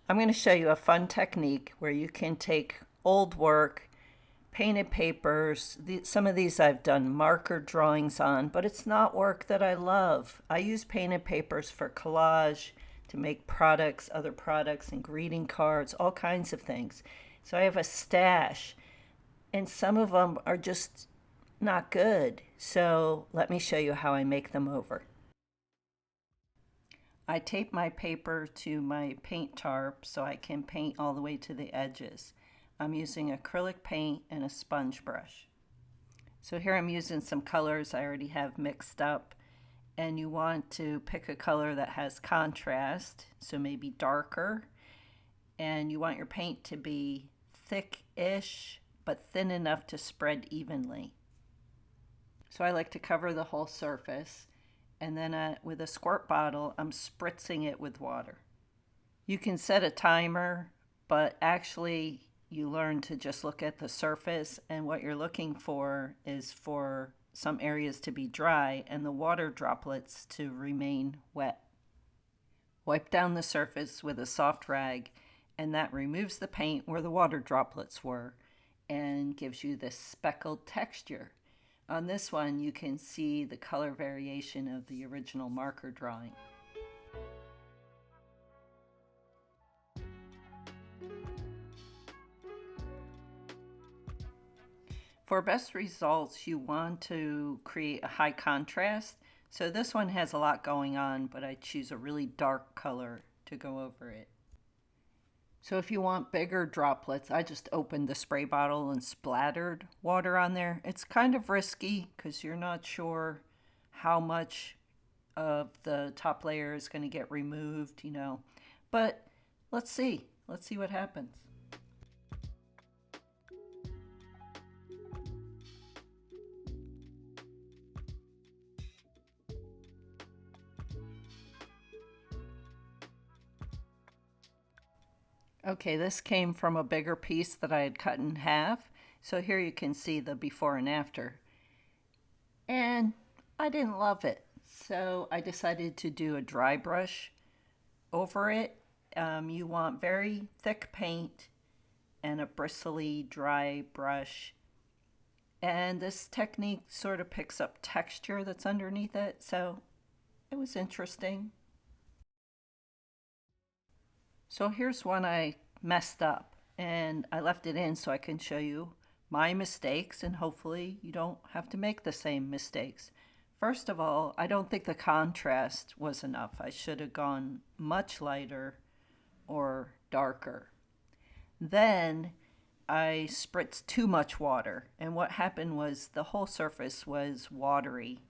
I'm going to show you a fun technique where you can take old work, painted papers. Some of these I've done marker drawings on, but it's not work that I love. I use painted papers for collage, to make products, other products, and greeting cards, all kinds of things. So I have a stash, and some of them are just not good. So let me show you how I make them over. I tape my paper to my paint tarp so I can paint all the way to the edges. I'm using acrylic paint and a sponge brush. So here I'm using some colors I already have mixed up, and you want to pick a color that has contrast, so maybe darker, and you want your paint to be thick-ish but thin enough to spread evenly. So I like to cover the whole surface, and then with a squirt bottle I'm spritzing it with water. You can set a timer, but actually you learn to just look at the surface, and what you're looking for is for some areas to be dry and the water droplets to remain wet. Wipe down the surface with a soft rag, and that removes the paint where the water droplets were and gives you this speckled texture. On this one you can see the color variation of the original marker drawing. For best results, you want to create a high contrast. So this one has a lot going on, but I choose a really dark color to go over it. So if you want bigger droplets, I just opened the spray bottle and splattered water on there. It's kind of risky because you're not sure how much of the top layer is going to get removed, But let's see. Let's see what happens. Okay, this came from a bigger piece that I had cut in half. So here you can see the before and after. And I didn't love it. So I decided to do a dry brush over it. You want very thick paint and a bristly dry brush. And this technique sort of picks up texture that's underneath it. So it was interesting. So here's one I messed up, and I left it in so I can show you my mistakes, and hopefully you don't have to make the same mistakes. First of all, I don't think the contrast was enough. I should have gone much lighter or darker. Then I spritzed too much water, and what happened was the whole surface was watery.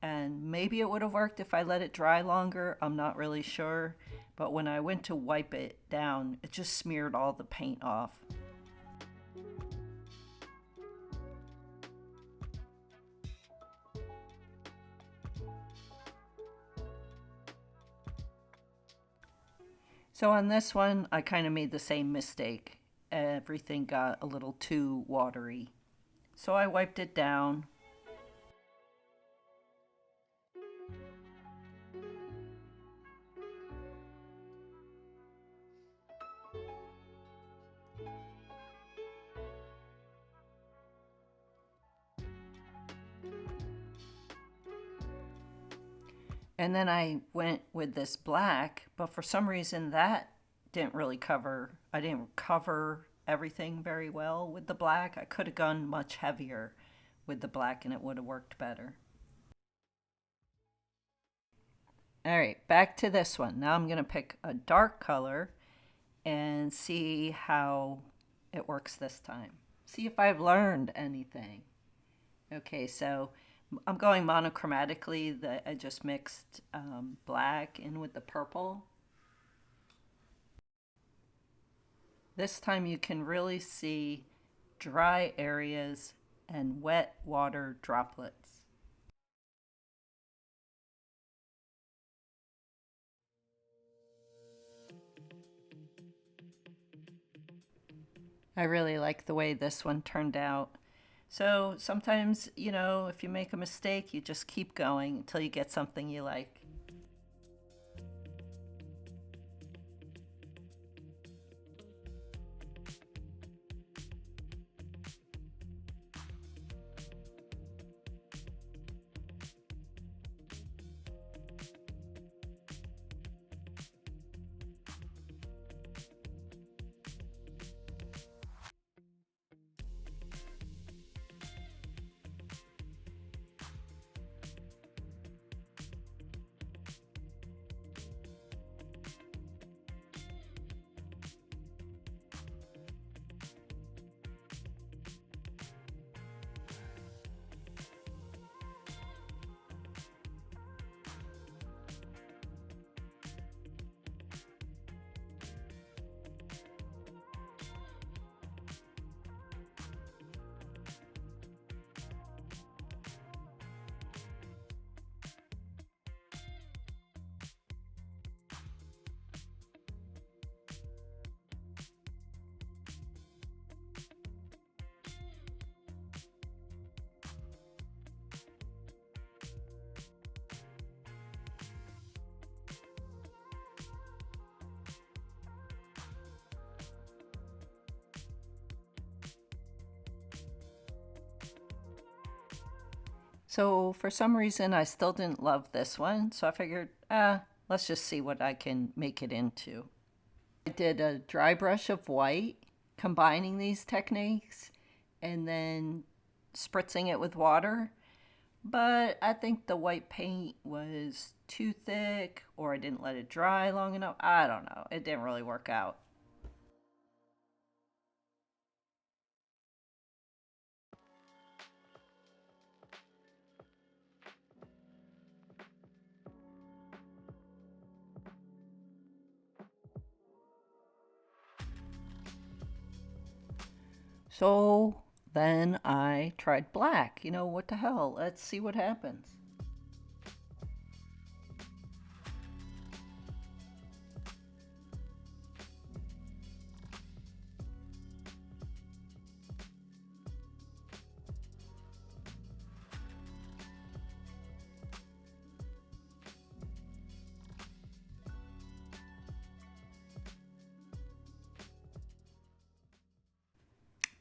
And maybe it would have worked if I let it dry longer, I'm not really sure. But when I went to wipe it down, it just smeared all the paint off. So on this one, I kind of made the same mistake. Everything got a little too watery. So I wiped it down. And then I went with this black, but for some reason that didn't really I didn't cover everything very well with the black. I could have gone much heavier with the black and it would have worked better. All right, back to this one. Now I'm going to pick a dark color and see how it works this time. See if I've learned anything. Okay, so I'm going monochromatically. I just mixed black in with the purple. This time you can really see dry areas and wet water droplets. I really like the way this one turned out. So sometimes, if you make a mistake, you just keep going until you get something you like. So for some reason, I still didn't love this one. So I figured, let's just see what I can make it into. I did a dry brush of white, combining these techniques, and then spritzing it with water. But I think the white paint was too thick, or I didn't let it dry long enough. I don't know. It didn't really work out. So then I tried black. You know, what the hell? Let's see what happens.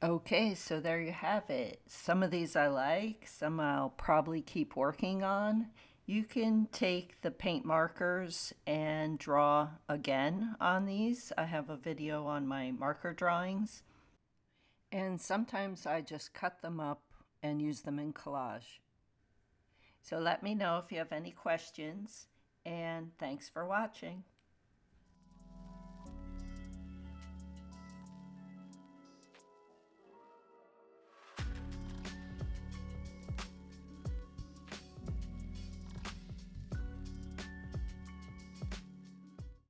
Okay, so there you have it. Some of these I like, some I'll probably keep working on. You can take the paint markers and draw again on these. I have a video on my marker drawings. And sometimes I just cut them up and use them in collage. So let me know if you have any questions, and thanks for watching.